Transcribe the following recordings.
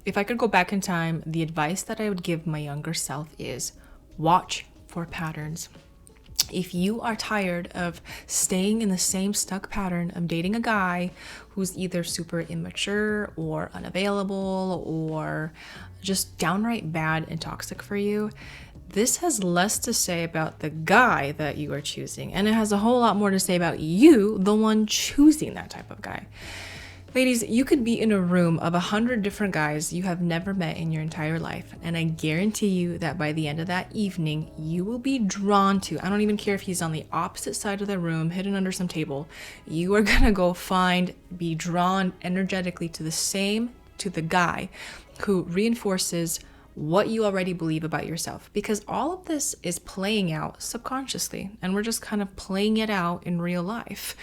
If I could go back in time, the advice that I would give my younger self is watch for patterns. If you are tired of staying in the same stuck pattern of dating a guy who's either super immature or unavailable or just downright bad and toxic for you, this has less to say about the guy that you are choosing, and it has a whole lot more to say about you, the one choosing that type of guy. Ladies, you could be in a room of 100 different guys you have never met in your entire life, and I guarantee you that by the end of that evening, you will be drawn to, I don't even care if he's on the opposite side of the room, hidden under some table, you are gonna go be drawn energetically to the guy who reinforces what you already believe about yourself, because all of this is playing out subconsciously, and we're just kind of playing it out in real life.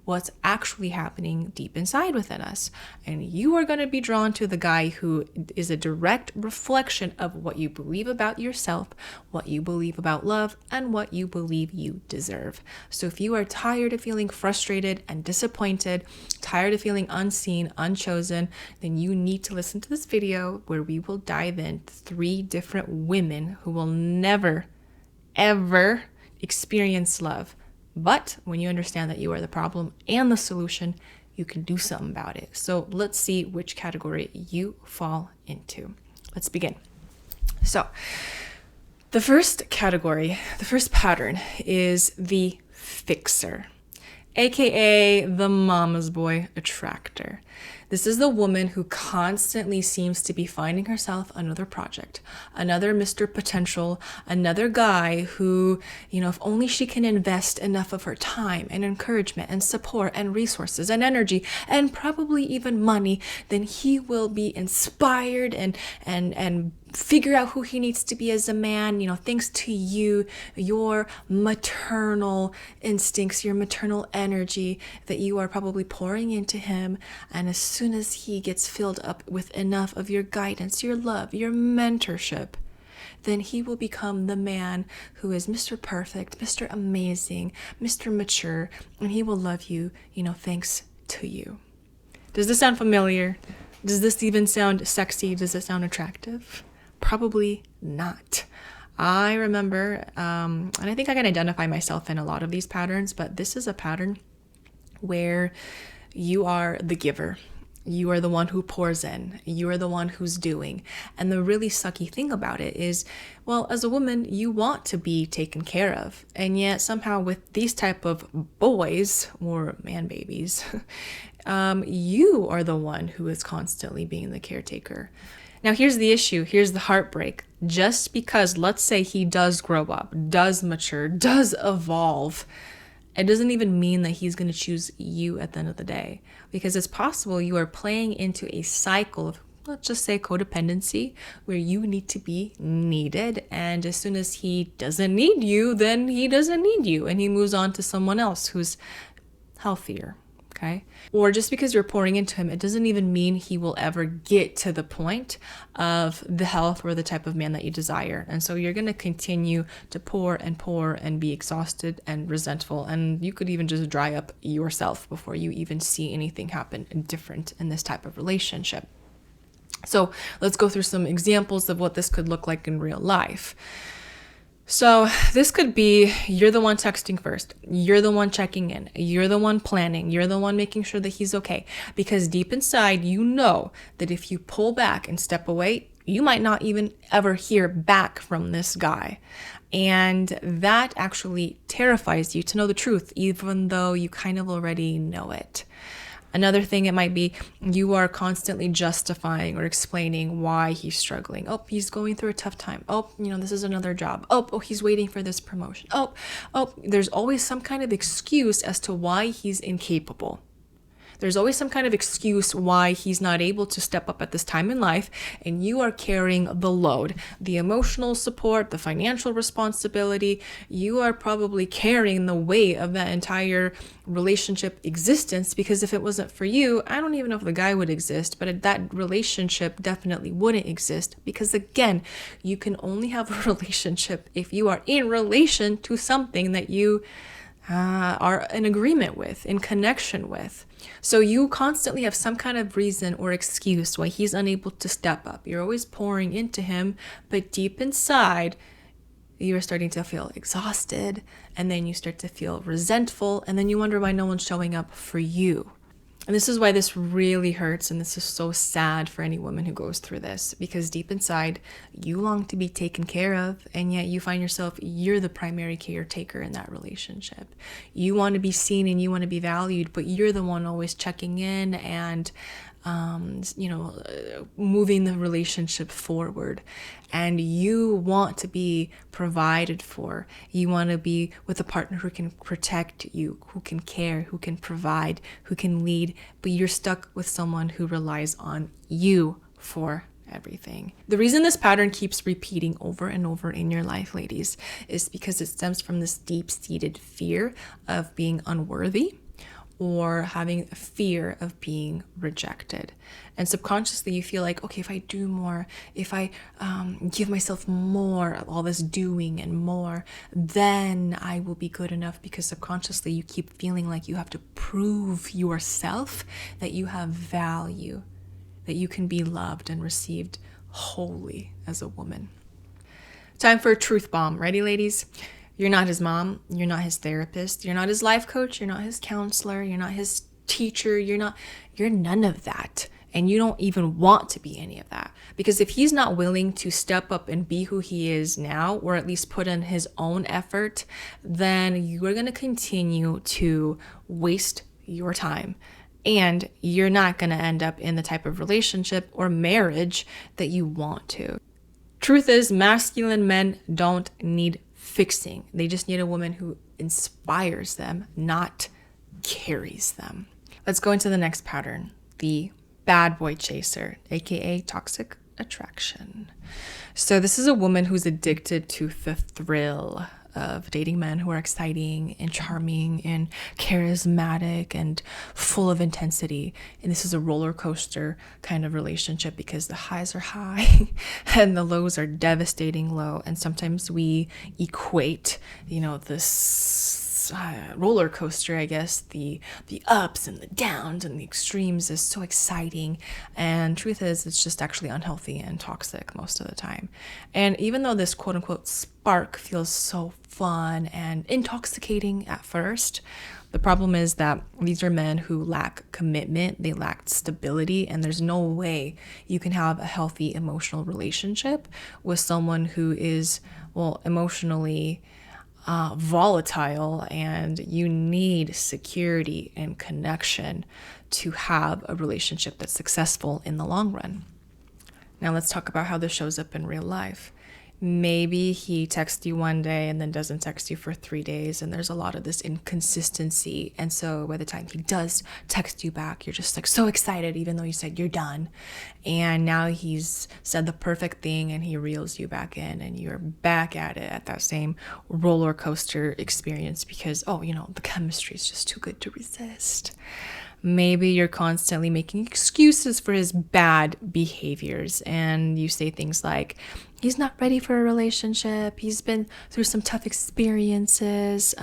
What's actually happening deep inside within us. And you are going to be drawn to the guy who is a direct reflection of what you believe about yourself, what you believe about love, and what you believe you deserve. So if you are tired of feeling frustrated and disappointed, tired of feeling unseen, unchosen, then you need to listen to this video where we will dive in 3 different women who will never, ever experience love. But when you understand that you are the problem and the solution, you can do something about it. So let's see which category you fall into. Let's begin. So the first category, the first pattern is the fixer, aka the mama's boy attractor. This is the woman who constantly seems to be finding herself another project, another Mr. Potential, another guy who, if only she can invest enough of her time and encouragement and support and resources and energy and probably even money, then he will be inspired and figure out who he needs to be as a man, thanks to you, your maternal instincts, your maternal energy that you are probably pouring into him. And as soon as he gets filled up with enough of your guidance, your love, your mentorship, then he will become the man who is Mr. Perfect, Mr. Amazing, Mr. Mature, and he will love you, thanks to you. Does this sound familiar? Does this even sound sexy? Does it sound attractive? Probably not. I remember, and I think I can identify myself in a lot of these patterns, but this is a pattern where you are the giver. You are the one who pours in. You are the one who's doing. And the really sucky thing about it is, well, as a woman, you want to be taken care of. And yet somehow with these type of boys or man babies, you are the one who is constantly being the caretaker. Now, here's the issue. Here's the heartbreak. Just because, let's say he does grow up, does mature, does evolve, it doesn't even mean that he's going to choose you at the end of the day. Because it's possible you are playing into a cycle of, let's just say, codependency, where you need to be needed. And as soon as he doesn't need you, then he doesn't need you. And he moves on to someone else who's healthier. Okay? Or just because you're pouring into him, it doesn't even mean he will ever get to the point of the health or the type of man that you desire. And so you're going to continue to pour and be exhausted and resentful. And you could even just dry up yourself before you even see anything happen different in this type of relationship. So let's go through some examples of what this could look like in real life. So this could be, you're the one texting first. You're the one checking in. You're the one planning. You're the one making sure that he's okay. Because deep inside, you know that if you pull back and step away, you might not even ever hear back from this guy. And that actually terrifies you to know the truth, even though you kind of already know it. Another thing, it might be you are constantly justifying or explaining why he's struggling. Oh, he's going through a tough time. Oh, this is another job. Oh, he's waiting for this promotion. Oh, there's always some kind of excuse as to why he's incapable. There's always some kind of excuse why he's not able to step up at this time in life, and you are carrying the load, the emotional support, the financial responsibility. You are probably carrying the weight of that entire relationship existence, because if it wasn't for you, I don't even know if the guy would exist, but that relationship definitely wouldn't exist, because again, you can only have a relationship if you are in relation to something that you are in agreement with, in connection with. So you constantly have some kind of reason or excuse why he's unable to step up. You're always pouring into him, but deep inside, you're starting to feel exhausted, and then you start to feel resentful, and then you wonder why no one's showing up for you. And this is why this really hurts, and this is so sad for any woman who goes through this, because deep inside, you long to be taken care of, and yet you find yourself, you're the primary caretaker in that relationship. You want to be seen and you want to be valued, but you're the one always checking in and moving the relationship forward. And you want to be provided for. You want to be with a partner who can protect you, who can care, who can provide, who can lead, but you're stuck with someone who relies on you for everything. The reason this pattern keeps repeating over and over in your life, ladies, is because it stems from this deep-seated fear of being unworthy, or having a fear of being rejected. And subconsciously you feel like, okay, if I do more, if I give myself more, all this doing and more, then I will be good enough, because subconsciously you keep feeling like you have to prove yourself that you have value, that you can be loved and received wholly as a woman. Time for a truth bomb. Ready, ladies? You're not his mom. You're not his therapist. You're not his life coach. You're not his counselor. You're not his teacher. You're none of that. And you don't even want to be any of that. Because if he's not willing to step up and be who he is now, or at least put in his own effort, then you're going to continue to waste your time. And you're not going to end up in the type of relationship or marriage that you want to. Truth is, masculine men don't need fixing. They just need a woman who inspires them, not carries them. Let's go into the next pattern, the bad boy chaser, aka toxic attraction. So this is a woman who's addicted to the thrill of dating men who are exciting and charming and charismatic and full of intensity. And this is a roller coaster kind of relationship, because the highs are high and the lows are devastating low. And sometimes we equate, this roller coaster, I guess, the ups and the downs and the extremes is so exciting, and truth is, it's just actually unhealthy and toxic most of the time. And even though this quote unquote spark feels so fun and intoxicating at first, the problem is that these are men who lack commitment, they lack stability, and there's no way you can have a healthy emotional relationship with someone who is, emotionally volatile, and you need security and connection to have a relationship that's successful in the long run. Now let's talk about how this shows up in real life. Maybe he texts you one day and then doesn't text you for 3 days, and there's a lot of this inconsistency. And so by the time he does text you back, you're just like so excited, even though you said you're done. And now he's said the perfect thing and he reels you back in, and you're back at it at that same roller coaster experience because, the chemistry is just too good to resist. Maybe you're constantly making excuses for his bad behaviors, and you say things like, he's not ready for a relationship, he's been through some tough experiences,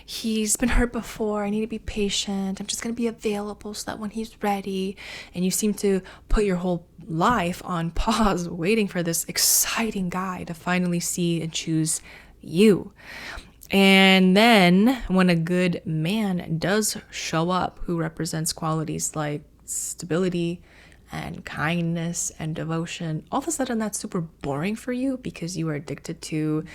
he's been hurt before, I need to be patient, I'm just going to be available so that when he's ready. And you seem to put your whole life on pause, waiting for this exciting guy to finally see and choose you. And then when a good man does show up, who represents qualities like stability and kindness and devotion, all of a sudden that's super boring for you, because you are addicted to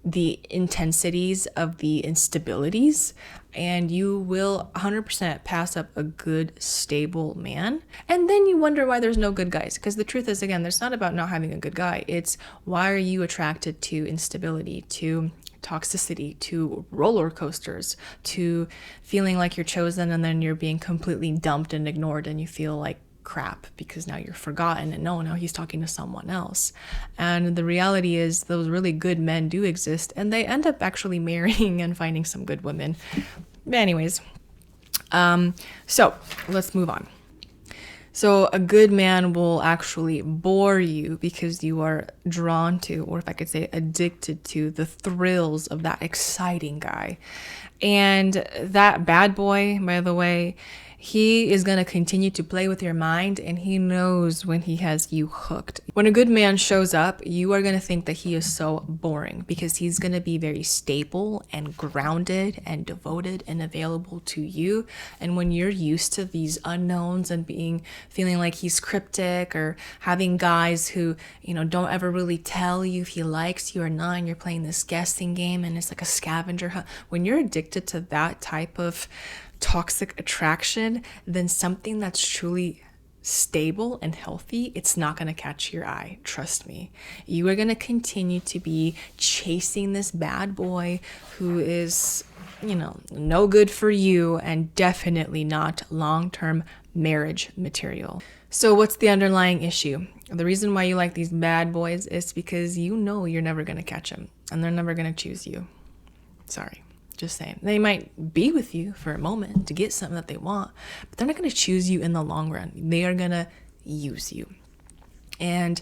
the intensities of the instabilities, and you will 100% pass up a good, stable man. And then you wonder why there's no good guys, because the truth is, again, it's not about not having a good guy. It's, why are you attracted to instability, to toxicity, to roller coasters, to feeling like you're chosen and then you're being completely dumped and ignored, and you feel like crap because now you're forgotten, and now he's talking to someone else. And the reality is, those really good men do exist, and they end up actually marrying and finding some good women. But anyways, so let's move on. So a good man will actually bore you because you are drawn to, or if I could say addicted to, the thrills of that exciting guy. And that bad boy, by the way, he is going to continue to play with your mind, and he knows when he has you hooked. When a good man shows up, you are going to think that he is so boring because he's going to be very stable and grounded and devoted and available to you. And when you're used to these unknowns and feeling like he's cryptic, or having guys who, don't ever really tell you if he likes you or not, and you're playing this guessing game and it's like a scavenger hunt, when you're addicted to that type of toxic attraction, then something that's truly stable and healthy, it's not going to catch your eye. Trust me. You are going to continue to be chasing this bad boy who is, no good for you, and definitely not long-term marriage material. So what's the underlying issue? The reason why you like these bad boys is because you're never going to catch them, and they're never going to choose you. Sorry. Just saying. They might be with you for a moment to get something that they want, but they're not going to choose you in the long run. They are going to use you. And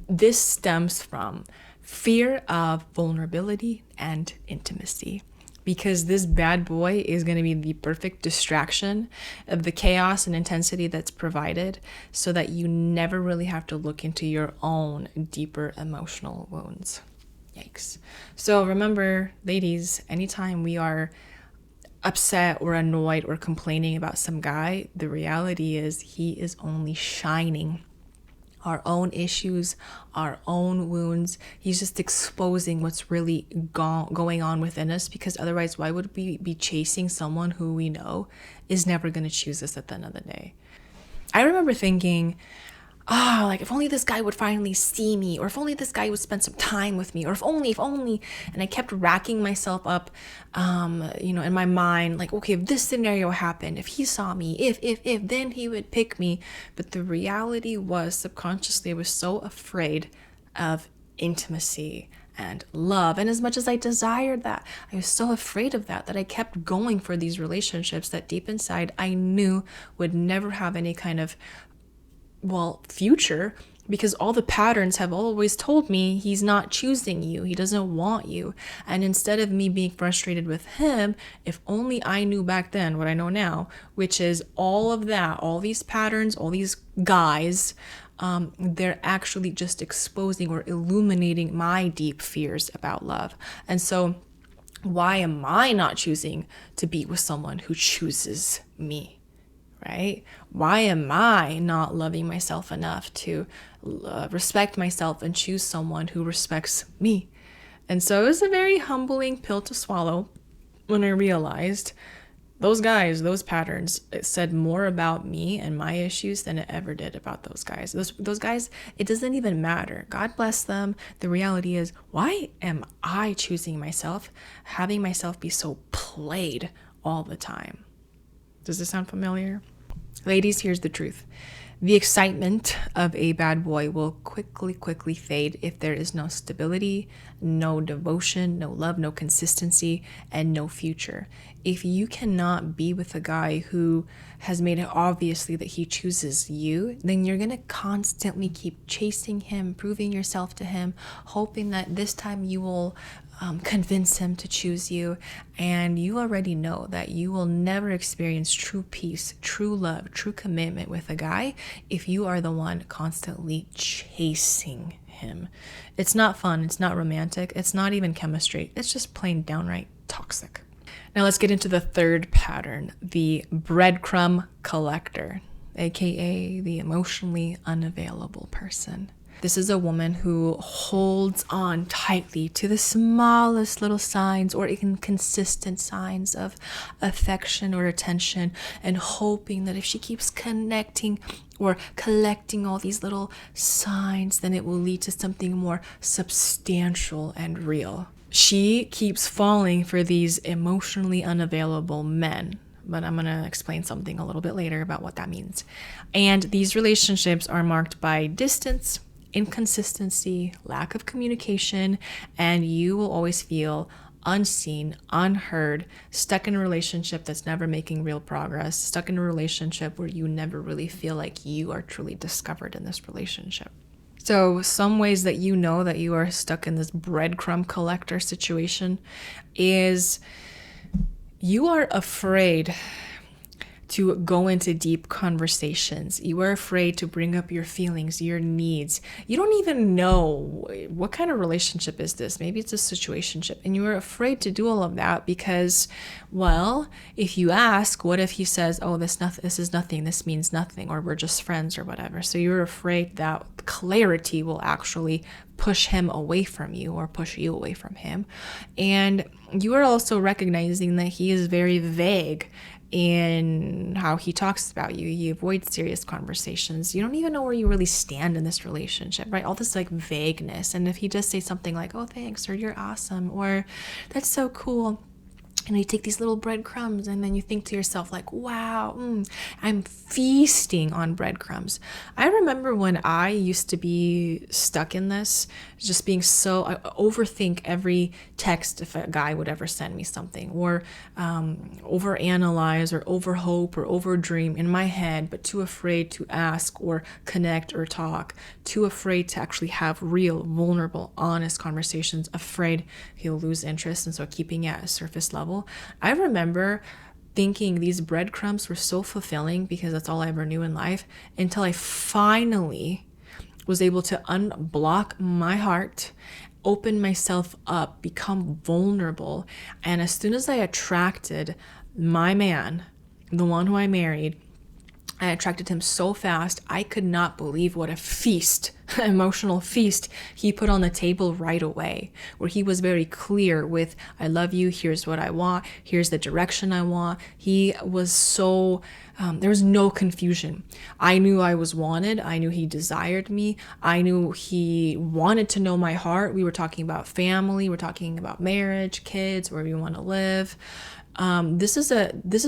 this stems from fear of vulnerability and intimacy, because this bad boy is going to be the perfect distraction of the chaos and intensity that's provided, so that you never really have to look into your own deeper emotional wounds. Yikes. So remember, ladies, anytime we are upset or annoyed or complaining about some guy, the reality is he is only shining our own issues, our own wounds. He's just exposing what's really going on within us, because otherwise, why would we be chasing someone who we know is never going to choose us at the end of the day? I remember thinking, like if only this guy would finally see me, or if only this guy would spend some time with me, or if only, and I kept racking myself up, in my mind, like, okay, if this scenario happened, if he saw me, if, then he would pick me. But the reality was, subconsciously, I was so afraid of intimacy and love. And as much as I desired that, I was so afraid of that I kept going for these relationships that deep inside I knew would never have any kind of future, because all the patterns have always told me he's not choosing you, he doesn't want you. And instead of me being frustrated with him, if only I knew back then what I know now, which is all of that, all these patterns, all these guys, they're actually just exposing or illuminating my deep fears about love. And so why am I not choosing to be with someone who chooses me? Right? Why am I not loving myself enough to respect myself and choose someone who respects me? And so it was a very humbling pill to swallow when I realized those guys, those patterns, it said more about me and my issues than it ever did about those guys. Those guys, it doesn't even matter. God bless them. The reality is, why am I choosing myself, having myself be so played all the time? Does this sound familiar? Ladies, here's the truth. The excitement of a bad boy will quickly fade if there is no stability, no devotion, no love, no consistency, and no future. If you cannot be with a guy who has made it obviously that he chooses you, then you're going to constantly keep chasing him, proving yourself to him, hoping that this time you will convince him to choose you. And you already know that you will never experience true peace, true love, true commitment with a guy if you are the one constantly chasing him. It's not fun. It's not romantic. It's not even chemistry. It's just plain downright toxic. Now let's get into the third pattern, the breadcrumb collector, aka the emotionally unavailable person. This is a woman who holds on tightly to the smallest little signs or inconsistent signs of affection or attention, and hoping that if she keeps connecting or collecting all these little signs, then it will lead to something more substantial and real. She keeps falling for these emotionally unavailable men, but I'm going to explain something a little bit later about what that means. And these relationships are marked by distance, inconsistency, lack of communication, and you will always feel unseen, unheard, stuck in a relationship that's never making real progress, stuck in a relationship where you never really feel like you are truly discovered in this relationship. So some ways that you know that you are stuck in this breadcrumb collector situation is you are afraid to go into deep conversations. You are afraid to bring up your feelings, your needs. You don't even know what kind of relationship is this. Maybe it's a situationship. And you are afraid to do all of that because, well, if you ask, what if he says, oh, this is nothing, this means nothing, or we're just friends or whatever. So you're afraid that clarity will actually push him away from you or push you away from him. And you are also recognizing that he is very vague in how he talks about you. You avoid serious conversations. You don't even know where you really stand in this relationship, right? All this like vagueness. And if he just says something like, oh, thanks, or you're awesome, or that's so cool, and you take these little breadcrumbs and then you think to yourself like, wow, I'm feasting on breadcrumbs. I remember when I used to be stuck in this, just being I overthink every text if a guy would ever send me something, or overanalyze or overhope or overdream in my head, but too afraid to ask or connect or talk, too afraid to actually have real, vulnerable, honest conversations, afraid he'll lose interest, and so keeping it at a surface level. I remember thinking these breadcrumbs were so fulfilling because that's all I ever knew in life, until I finally was able to unblock my heart, open myself up, become vulnerable. And as soon as I attracted my man, the one who I married, I attracted him so fast, I could not believe what a feast, emotional feast, he put on the table right away, where he was very clear with, I love you, here's what I want, here's the direction I want. He was so, there was no confusion. I knew I was wanted. I knew he desired me. I knew he wanted to know my heart. We were talking about family. We're talking about marriage, kids, where we want to live. This is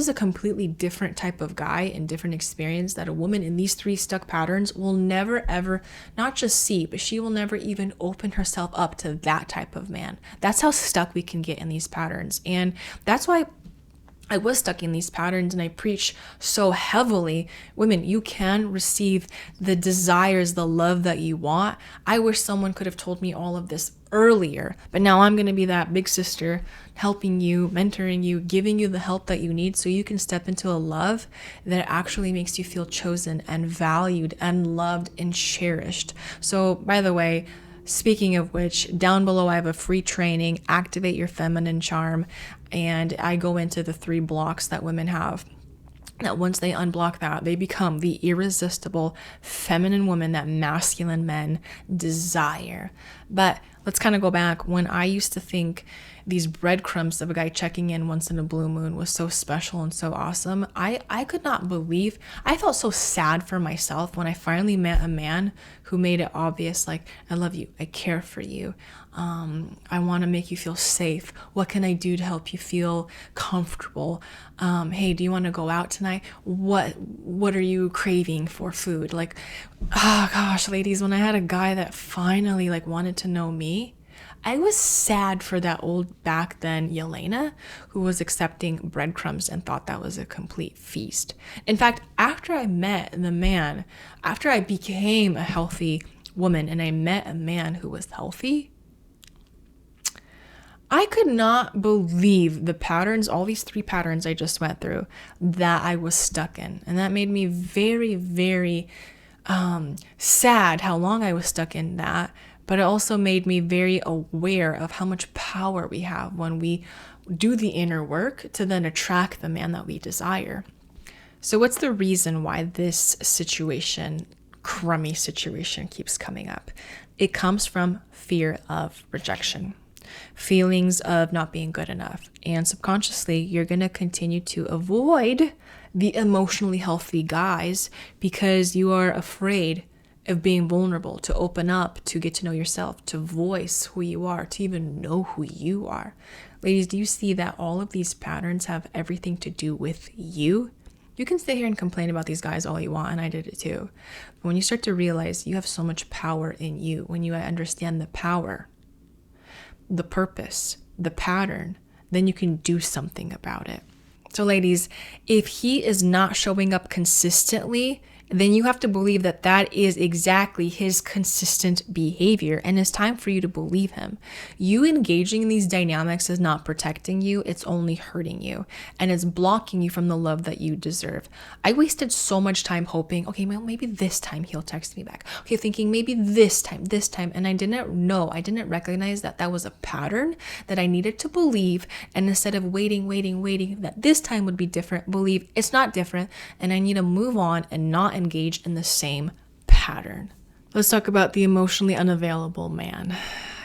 a completely different type of guy and different experience that a woman in these 3 stuck patterns will never ever not just see, but she will never even open herself up to that type of man. That's how stuck we can get in these patterns. And that's why I was stuck in these patterns, and I preach so heavily, women, you can receive the desires, the love that you want. I wish someone could have told me all of this earlier, but now I'm going to be that big sister helping you, mentoring you, giving you the help that you need so you can step into a love that actually makes you feel chosen and valued and loved and cherished. So, by the way, speaking of which, down below I have a free training, Activate Your Feminine Charm, and I go into the 3 blocks that women have. That once they unblock that, they become the irresistible feminine woman that masculine men desire. But let's kind of go back. When I used to think these breadcrumbs of a guy checking in once in a blue moon was so special and so awesome, I could not believe, I felt so sad for myself when I finally met a man who made it obvious, like, I love you, I care for you, I want to make you feel safe. What can I do to help you feel comfortable? Hey, do you want to go out tonight? What are you craving for food? Like, oh gosh, ladies, when I had a guy that finally like wanted to know me, I was sad for that old back then Yelena who was accepting breadcrumbs and thought that was a complete feast. In fact, after I met the man, after I became a healthy woman and I met a man who was healthy, I could not believe the patterns, all these 3 patterns I just went through, that I was stuck in. And that made me very, very sad how long I was stuck in that. But it also made me very aware of how much power we have when we do the inner work to then attract the man that we desire. So what's the reason why this situation, crummy situation, keeps coming up? It comes from fear of rejection, feelings of not being good enough. And subconsciously, you're going to continue to avoid the emotionally healthy guys because you are afraid of being vulnerable, to open up, to get to know yourself, to voice who you are, to even know who you are. Ladies, do you see that all of these patterns have everything to do with you? You can sit here and complain about these guys all you want, and I did it too. But when you start to realize you have so much power in you, when you understand the power, the purpose, the pattern, then you can do something about it. So ladies, if he is not showing up consistently, then you have to believe that that is exactly his consistent behavior, and it's time for you to believe him. You engaging in these dynamics is not protecting you, it's only hurting you, and it's blocking you from the love that you deserve. I wasted so much time hoping, okay, well, maybe this time he'll text me back. Okay, thinking maybe this time, and I didn't recognize that that was a pattern that I needed to believe, and instead of waiting, that this time would be different, believe it's not different, and I need to move on and not engage in the same pattern. Let's talk about the emotionally unavailable man.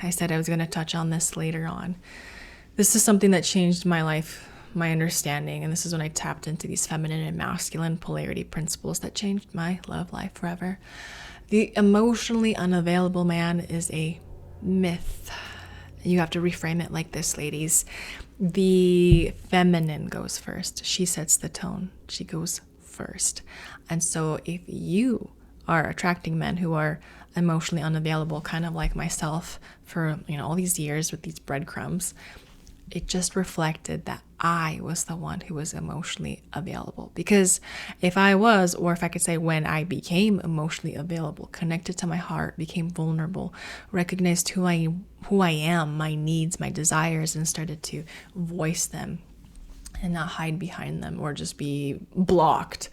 I said I was going to touch on this later on. This is something that changed my life, my understanding, and this is when I tapped into these feminine and masculine polarity principles that changed my love life forever. The emotionally unavailable man is a myth. You have to reframe it like this, ladies. The feminine goes first. She sets the tone. She goes first. And so if you are attracting men who are emotionally unavailable, kind of like myself for, all these years with these breadcrumbs, it just reflected that I was the one who was emotionally available. Because if I was, or if I could say when I became emotionally available, connected to my heart, became vulnerable, recognized who I am, my needs, my desires, and started to voice them and not hide behind them or just be blocked,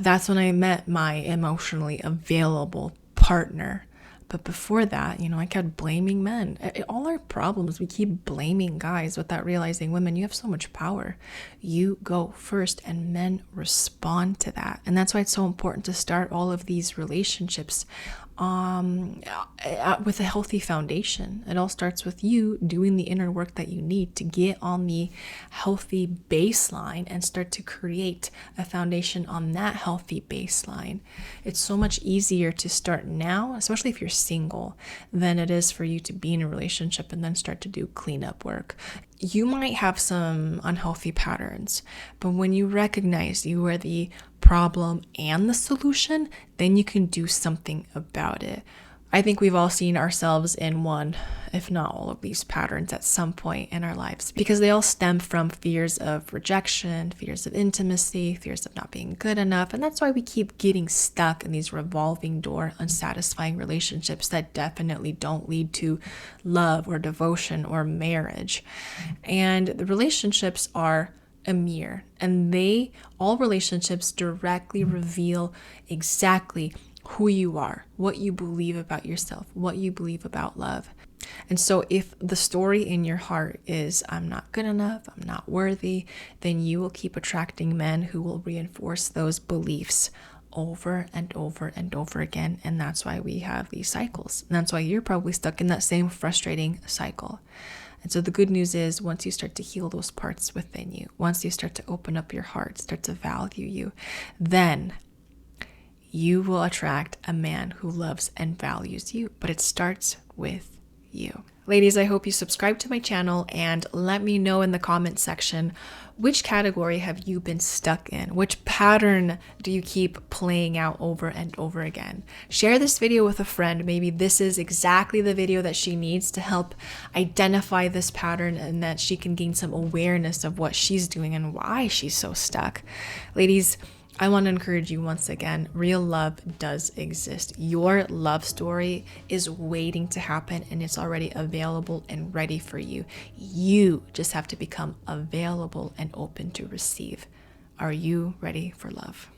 that's when I met my emotionally available partner. But before that, I kept blaming men. All our problems, we keep blaming guys without realizing, women, you have so much power. You go first and men respond to that. And that's why it's so important to start all of these relationships with a healthy foundation. It all starts with you doing the inner work that you need to get on the healthy baseline and start to create a foundation on that healthy baseline. It's so much easier to start now, especially if you're single, than it is for you to be in a relationship and then start to do cleanup work. You might have some unhealthy patterns, but when you recognize you are the problem and the solution, then you can do something about it. I think we've all seen ourselves in one, if not all of these patterns at some point in our lives, because they all stem from fears of rejection, fears of intimacy, fears of not being good enough. And that's why we keep getting stuck in these revolving door, unsatisfying relationships that definitely don't lead to love or devotion or marriage. And the relationships are a mirror, and all relationships directly reveal exactly who you are, what you believe about yourself, what you believe about love. And so if the story in your heart is, I'm not good enough, I'm not worthy, then you will keep attracting men who will reinforce those beliefs over and over and over again. And that's why we have these cycles. And that's why you're probably stuck in that same frustrating cycle. And so the good news is, once you start to heal those parts within you, once you start to open up your heart, start to value you, then you will attract a man who loves and values you. But it starts with you. Ladies, I hope you subscribe to my channel and let me know in the comment section, which category have you been stuck in? Which pattern do you keep playing out over and over again? Share this video with a friend. Maybe this is exactly the video that she needs to help identify this pattern, and that she can gain some awareness of what she's doing and why she's so stuck. Ladies, I want to encourage you once again, real love does exist. Your love story is waiting to happen, and it's already available and ready for you. You just have to become available and open to receive. Are you ready for love?